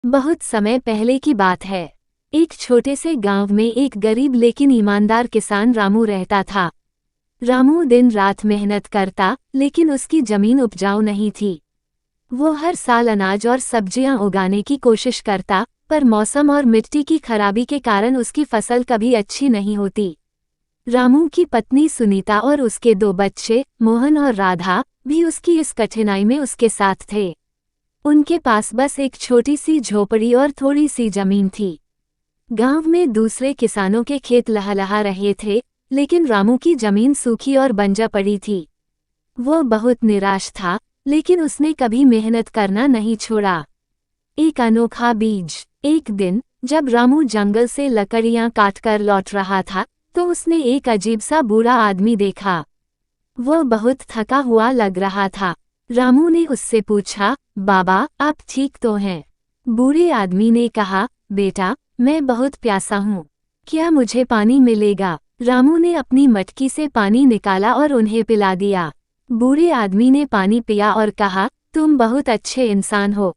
बहुत समय पहले की बात है। एक छोटे से गांव में एक गरीब लेकिन ईमानदार किसान रामू रहता था। रामू दिन रात मेहनत करता, लेकिन उसकी जमीन उपजाऊ नहीं थी। वो हर साल अनाज और सब्जियां उगाने की कोशिश करता, पर मौसम और मिट्टी की खराबी के कारण उसकी फसल कभी अच्छी नहीं होती। रामू की पत्नी सुनीता और उसके 2 बच्चे, मोहन और राधा, भी उसकी इस कठिनाई में उसके साथ थे। उनके पास बस एक छोटी सी झोपड़ी और थोड़ी सी जमीन थी। गांव में दूसरे किसानों के खेत लहलहा रहे थे, लेकिन रामू की जमीन सूखी और बंजर पड़ी थी। वो बहुत निराश था, लेकिन उसने कभी मेहनत करना नहीं छोड़ा। एक अनोखा बीज। एक दिन जब रामू जंगल से लकड़ियां काटकर लौट रहा था, तो उसने एक अजीब सा बूढ़ा आदमी देखा। वो बहुत थका हुआ लग रहा था। रामू ने उससे पूछा, बाबा, आप ठीक तो हैं? बूढ़े आदमी ने कहा, बेटा, मैं बहुत प्यासा हूँ। क्या मुझे पानी मिलेगा? रामू ने अपनी मटकी से पानी निकाला और उन्हें पिला दिया। बूढ़े आदमी ने पानी पिया और कहा, तुम बहुत अच्छे इंसान हो।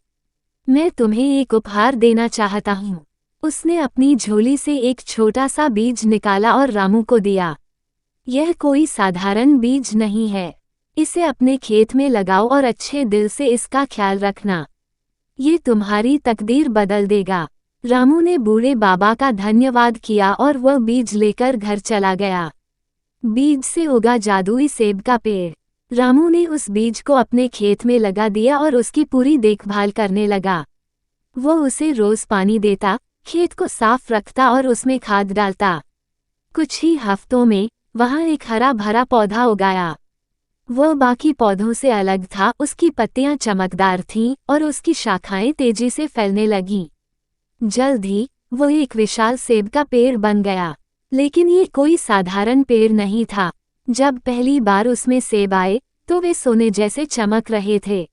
मैं तुम्हें एक उपहार देना चाहता हूँ। उसने अपनी झोली से एक छोटा सा बीज निकाला और रामू को दिया। यह कोई साधारण बीज नहीं है। इसे अपने खेत में लगाओ और अच्छे दिल से इसका ख्याल रखना। ये तुम्हारी तकदीर बदल देगा। रामू ने बूढ़े बाबा का धन्यवाद किया और वह बीज लेकर घर चला गया। बीज से उगा जादुई सेब का पेड़। रामू ने उस बीज को अपने खेत में लगा दिया और उसकी पूरी देखभाल करने लगा। वो उसे रोज पानी देता, खेत को साफ रखता और उसमें खाद डालता। कुछ ही हफ्तों में वहां एक हरा भरा पौधा उगाया। वह बाकी पौधों से अलग था, उसकी पत्तियां चमकदार थीं और उसकी शाखाएं तेजी से फैलने लगीं। जल्द ही वो एक विशाल सेब का पेड़ बन गया। लेकिन ये कोई साधारण पेड़ नहीं था। जब पहली बार उसमें सेब आए, तो वे सोने जैसे चमक रहे थे।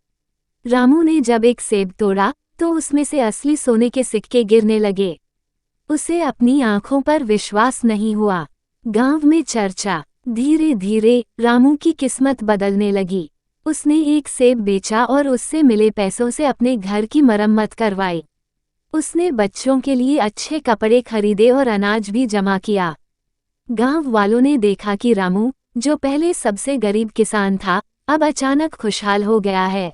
रामू ने जब एक सेब तोड़ा, तो उसमें से असली सोने के सिक्के गिरने लगे। उसे अपनी आंखों पर विश्वास नहीं हुआ। गांव में चर्चा। धीरे धीरे रामू की किस्मत बदलने लगी। उसने एक सेब बेचा और उससे मिले पैसों से अपने घर की मरम्मत करवाई। उसने बच्चों के लिए अच्छे कपड़े खरीदे और अनाज भी जमा किया। गांव वालों ने देखा कि रामू, जो पहले सबसे गरीब किसान था, अब अचानक खुशहाल हो गया है।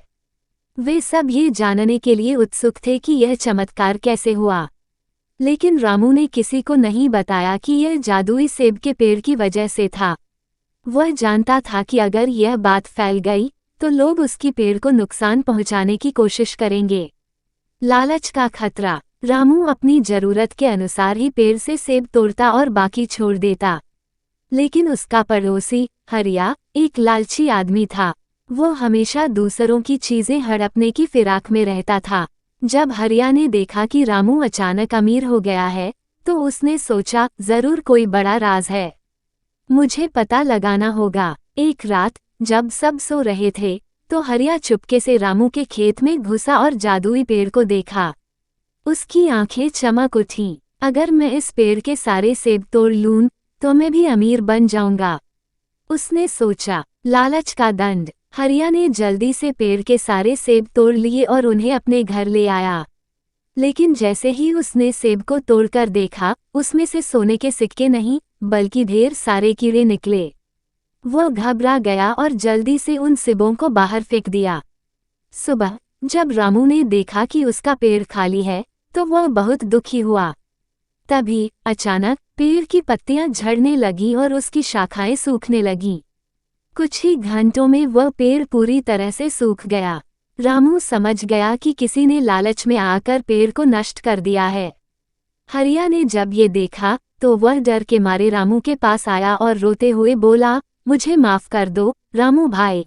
वे सब ये जानने के लिए उत्सुक थे कि यह चमत्कार कैसे हुआ। लेकिन रामू ने किसी को नहीं बताया कि यह जादुई सेब के पेड़ की वजह से था। वह जानता था कि अगर यह बात फैल गई, तो लोग उसकी पेड़ को नुकसान पहुंचाने की कोशिश करेंगे। लालच का खतरा। रामू अपनी जरूरत के अनुसार ही पेड़ से सेब तोड़ता और बाकी छोड़ देता। लेकिन उसका पड़ोसी, हरिया, एक लालची आदमी था। वो हमेशा दूसरों की चीजें हड़पने की फिराक में रहता था। जब हरिया ने देखा कि रामू अचानक अमीर हो गया है, तो उसने सोचा, जरूर कोई बड़ा राज है। मुझे पता लगाना होगा। एक रात जब सब सो रहे थे, तो हरिया चुपके से रामू के खेत में घुसा और जादुई पेड़ को देखा। उसकी आंखें चमक उठीं। अगर मैं इस पेड़ के सारे सेब तोड़ लूं, तो मैं भी अमीर बन जाऊंगा। उसने सोचा। लालच का दंड। हरिया ने जल्दी से पेड़ के सारे सेब तोड़ लिए और उन्हें अपने घर ले आया। लेकिन जैसे ही उसने सेब को तोड़कर देखा, उसमें से सोने के सिक्के नहीं, बल्कि ढेर सारे कीड़े निकले। वो घबरा गया और जल्दी से उन सेबों को बाहर फेंक दिया। सुबह जब रामू ने देखा कि उसका पेड़ खाली है, तो वह बहुत दुखी हुआ। तभी अचानक पेड़ की पत्तियां झड़ने लगीं और उसकी शाखाएं सूखने लगीं। कुछ ही घंटों में वह पेड़ पूरी तरह से सूख गया। रामू समझ गया कि किसी ने लालच में आकर पेड़ को नष्ट कर दिया है। हरिया ने जब ये देखा, तो वह डर के मारे रामू के पास आया और रोते हुए बोला, मुझे माफ कर दो, रामू भाई।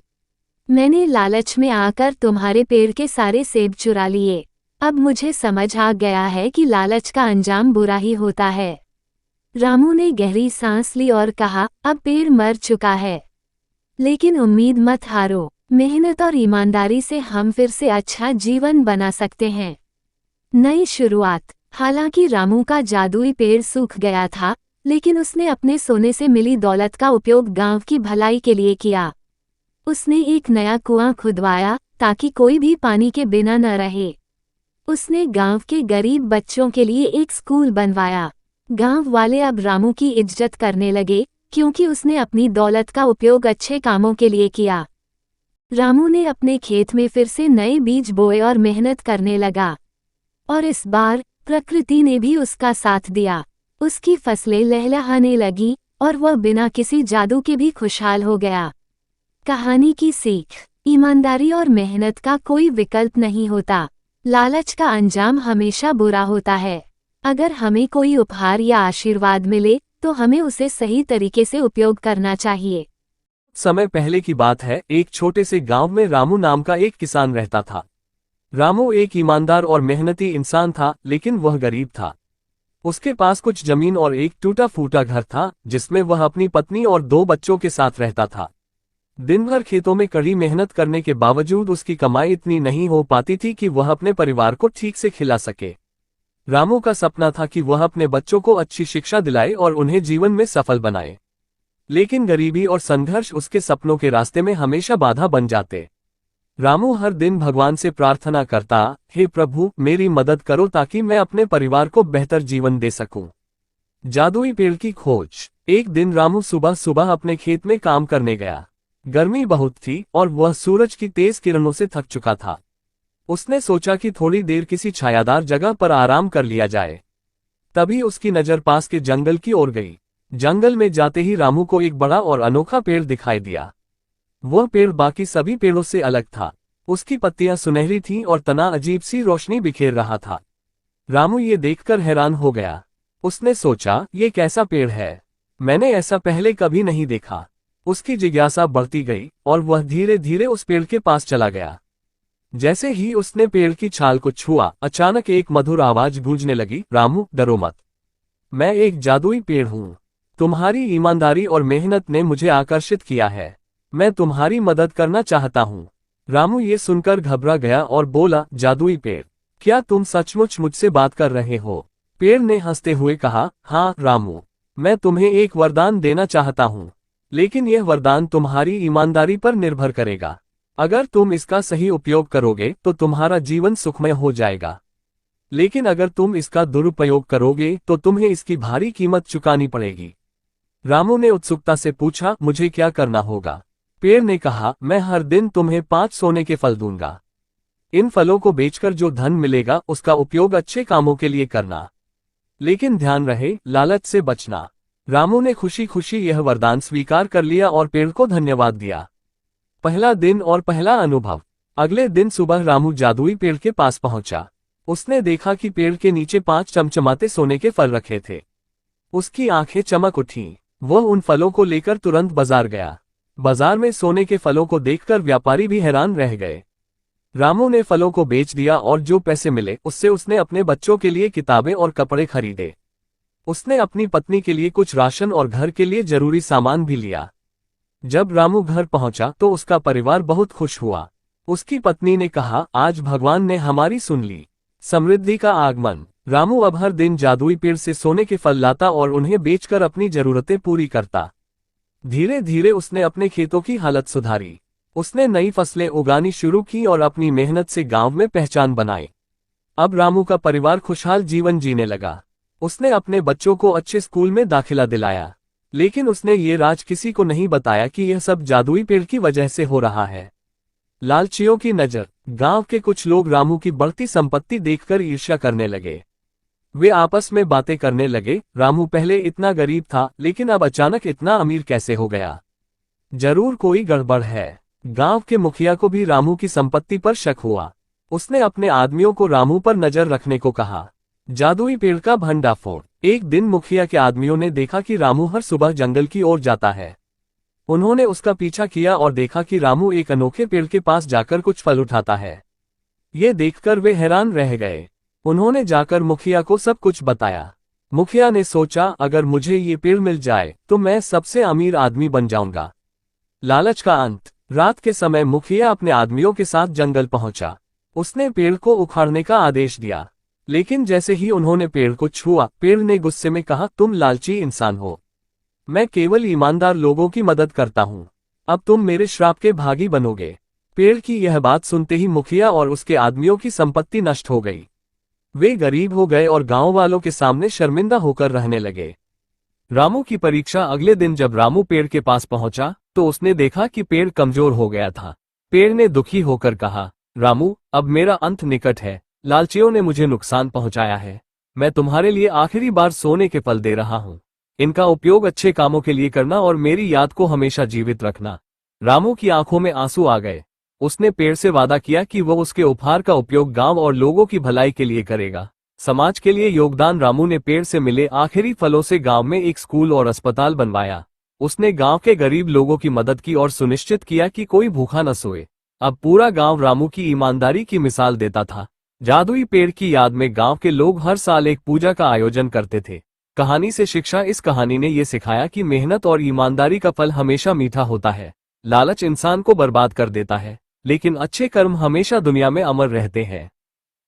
मैंने लालच में आकर तुम्हारे पेड़ के सारे सेब चुरा लिए। अब मुझे समझ आ गया है कि लालच का अंजाम बुरा ही होता है। रामू ने गहरी सांस ली और कहा, अब पेड़ मर चुका है, लेकिन उम्मीद मत हारो। मेहनत और ईमानदारी से हम फिर से अच्छा जीवन बना सकते हैं। नई शुरुआत। हालांकि रामू का जादुई पेड़ सूख गया था, लेकिन उसने अपने सोने से मिली दौलत का उपयोग गांव की भलाई के लिए किया। उसने एक नया कुआं खुदवाया, ताकि कोई भी पानी के बिना न रहे। उसने गांव के गरीब बच्चों के लिए एक स्कूल बनवाया। गांव वाले अब रामू की इज्जत करने लगे, क्योंकि उसने अपनी दौलत का उपयोग अच्छे कामों के लिए किया। रामू ने अपने खेत में फिर से नए बीज बोए और मेहनत करने लगा। और इस बार प्रकृति ने भी उसका साथ दिया। उसकी फसलें लहलहाने लगी और वह बिना किसी जादू के भी खुशहाल हो गया। कहानी की सीख: ईमानदारी और मेहनत का कोई विकल्प नहीं होता। लालच का अंजाम हमेशा बुरा होता है। अगर हमें कोई उपहार या आशीर्वाद मिले तो हमें उसे सही तरीके से उपयोग करना चाहिए। समय पहले की बात है, एक छोटे से गांव में रामू नाम का एक किसान रहता था। रामू एक ईमानदार और मेहनती इंसान था, लेकिन वह गरीब था। उसके पास कुछ जमीन और एक टूटा फूटा घर था, जिसमें वह अपनी पत्नी और 2 बच्चों के साथ रहता था। दिन भर खेतों में कड़ी मेहनत करने के बावजूद उसकी कमाई इतनी नहीं हो पाती थी कि वह अपने परिवार को ठीक से खिला सके। रामू का सपना था कि वह अपने बच्चों को अच्छी शिक्षा दिलाए और उन्हें जीवन में सफल बनाए। लेकिन गरीबी और संघर्ष उसके सपनों के रास्ते में हमेशा बाधा बन जाते। रामू हर दिन भगवान से प्रार्थना करता, हे प्रभु, मेरी मदद करो ताकि मैं अपने परिवार को बेहतर जीवन दे सकूं। जादुई पेड़ की खोज। एक दिन रामू सुबह सुबह अपने खेत में काम करने गया। गर्मी बहुत थी और वह सूरज की तेज किरणों से थक चुका था। उसने सोचा कि थोड़ी देर किसी छायादार जगह पर आराम कर लिया जाए। तभी उसकी नजर पास के जंगल की ओर गई। जंगल में जाते ही रामू को एक बड़ा और अनोखा पेड़ दिखाई दिया। वह पेड़ बाकी सभी पेड़ों से अलग था। उसकी पत्तियां सुनहरी थीं और तना अजीब सी रोशनी बिखेर रहा था। रामू ये देखकर हैरान हो गया। उसने सोचा, ये कैसा पेड़ है? मैंने ऐसा पहले कभी नहीं देखा। उसकी जिज्ञासा बढ़ती गई और वह धीरे धीरे उस पेड़ के पास चला गया। जैसे ही उसने पेड़ की छाल को छुआ, अचानक एक मधुर आवाज गूंजने लगी, रामू, डरो मत। मैं एक जादुई पेड़ हूँ। तुम्हारी ईमानदारी और मेहनत ने मुझे आकर्षित किया है। मैं तुम्हारी मदद करना चाहता हूँ। रामू ये सुनकर घबरा गया और बोला, जादुई पेड़, क्या तुम सचमुच मुझसे बात कर रहे हो? पेड़ ने हंसते हुए कहा, हाँ रामू, मैं तुम्हें एक वरदान देना चाहता हूँ, लेकिन यह वरदान तुम्हारी ईमानदारी पर निर्भर करेगा। अगर तुम इसका सही उपयोग करोगे तो तुम्हारा जीवन सुखमय हो जाएगा, लेकिन अगर तुम इसका दुरुपयोग करोगे तो तुम्हें इसकी भारी कीमत चुकानी पड़ेगी। रामू ने उत्सुकता से पूछा, मुझे क्या करना होगा? पेड़ ने कहा, मैं हर दिन तुम्हें 5 सोने के फल दूंगा। इन फलों को बेचकर जो धन मिलेगा उसका उपयोग अच्छे कामों के लिए करना, लेकिन ध्यान रहे, लालच से बचना। रामू ने खुशी खुशी यह वरदान स्वीकार कर लिया और पेड़ को धन्यवाद दिया। पहला दिन और पहला अनुभव। अगले दिन सुबह रामू जादुई पेड़ के पास पहुंचा। उसने देखा कि पेड़ के नीचे 5 चमचमाते सोने के फल रखे थे। उसकी आंखें चमक उठीं। वह उन फलों को लेकर तुरंत बाजार गया। बाजार में सोने के फलों को देखकर व्यापारी भी हैरान रह गए। रामू ने फलों को बेच दिया और जो पैसे मिले उससे उसने अपने बच्चों के लिए किताबें और कपड़े खरीदे। उसने अपनी पत्नी के लिए कुछ राशन और घर के लिए जरूरी सामान भी लिया। जब रामू घर पहुंचा तो उसका परिवार बहुत खुश हुआ। उसकी पत्नी ने कहा, आज भगवान ने हमारी सुन ली। समृद्धि का आगमन। रामू अब हर दिन जादुई पेड़ से सोने के फल लाता और उन्हें बेचकर अपनी जरूरतें पूरी करता। धीरे धीरे उसने अपने खेतों की हालत सुधारी। उसने नई फसलें उगानी शुरू की और अपनी मेहनत से गांव में पहचान बनाई। अब रामू का परिवार खुशहाल जीवन जीने लगा। उसने अपने बच्चों को अच्छे स्कूल में दाखिला दिलाया, लेकिन उसने ये राज किसी को नहीं बताया कि यह सब जादुई पेड़ की वजह से हो रहा है। लालचियों की नजर। गांव के कुछ लोग रामू की बढ़ती संपत्ति देखकर ईर्ष्या करने लगे। वे आपस में बातें करने लगे, रामू पहले इतना गरीब था लेकिन अब अचानक इतना अमीर कैसे हो गया? जरूर कोई गड़बड़ है। गांव के मुखिया को भी रामू की संपत्ति पर शक हुआ। उसने अपने आदमियों को रामू पर नजर रखने को कहा। जादुई पेड़ का भंडाफोड़। एक दिन मुखिया के आदमियों ने देखा कि रामू हर सुबह जंगल की ओर जाता है। उन्होंने उसका पीछा किया और देखा कि रामू एक अनोखे पेड़ के पास जाकर कुछ फल उठाता है। ये देखकर वे हैरान रह गए। उन्होंने जाकर मुखिया को सब कुछ बताया। मुखिया ने सोचा, अगर मुझे ये पेड़ मिल जाए तो मैं सबसे अमीर आदमी बन जाऊंगा। लालच का अंत। रात के समय मुखिया अपने आदमियों के साथ जंगल पहुंचा। उसने पेड़ को उखाड़ने का आदेश दिया, लेकिन जैसे ही उन्होंने पेड़ को छुआ, पेड़ ने गुस्से में कहा, तुम लालची इंसान हो। मैं केवल ईमानदार लोगों की मदद करता हूँ। अब तुम मेरे श्राप के भागी बनोगे। पेड़ की यह बात सुनते ही मुखिया और उसके आदमियों की संपत्ति नष्ट हो गई। वे गरीब हो गए और गांव वालों के सामने शर्मिंदा होकर रहने लगे। रामू की परीक्षा अगले दिन जब रामू पेड़ के पास पहुंचा तो उसने देखा कि पेड़ कमजोर हो गया था। पेड़ ने दुखी होकर कहा, रामू, अब मेरा अंत निकट है। लालचियों ने मुझे नुकसान पहुंचाया है। मैं तुम्हारे लिए आखिरी बार सोने के फल दे रहा हूं। इनका उपयोग अच्छे कामों के लिए करना और मेरी याद को हमेशा जीवित रखना। रामू की आंखों में आंसू आ गए। उसने पेड़ से वादा किया कि वह उसके उपहार का उपयोग गांव और लोगों की भलाई के लिए करेगा। समाज के लिए योगदान। रामू ने पेड़ से मिले आखिरी फलों से गांव में एक स्कूल और अस्पताल बनवाया। उसने गांव के गरीब लोगों की मदद की और सुनिश्चित किया कि कोई भूखा न सोए। अब पूरा गांव रामू की ईमानदारी की मिसाल देता था। जादुई पेड़ की याद में गांव के लोग हर साल एक पूजा का आयोजन करते थे। कहानी से शिक्षा। इस कहानी ने यह सिखाया कि मेहनत और ईमानदारी का फल हमेशा मीठा होता है। लालच इंसान को बर्बाद कर देता है, लेकिन अच्छे कर्म हमेशा दुनिया में अमर रहते हैं।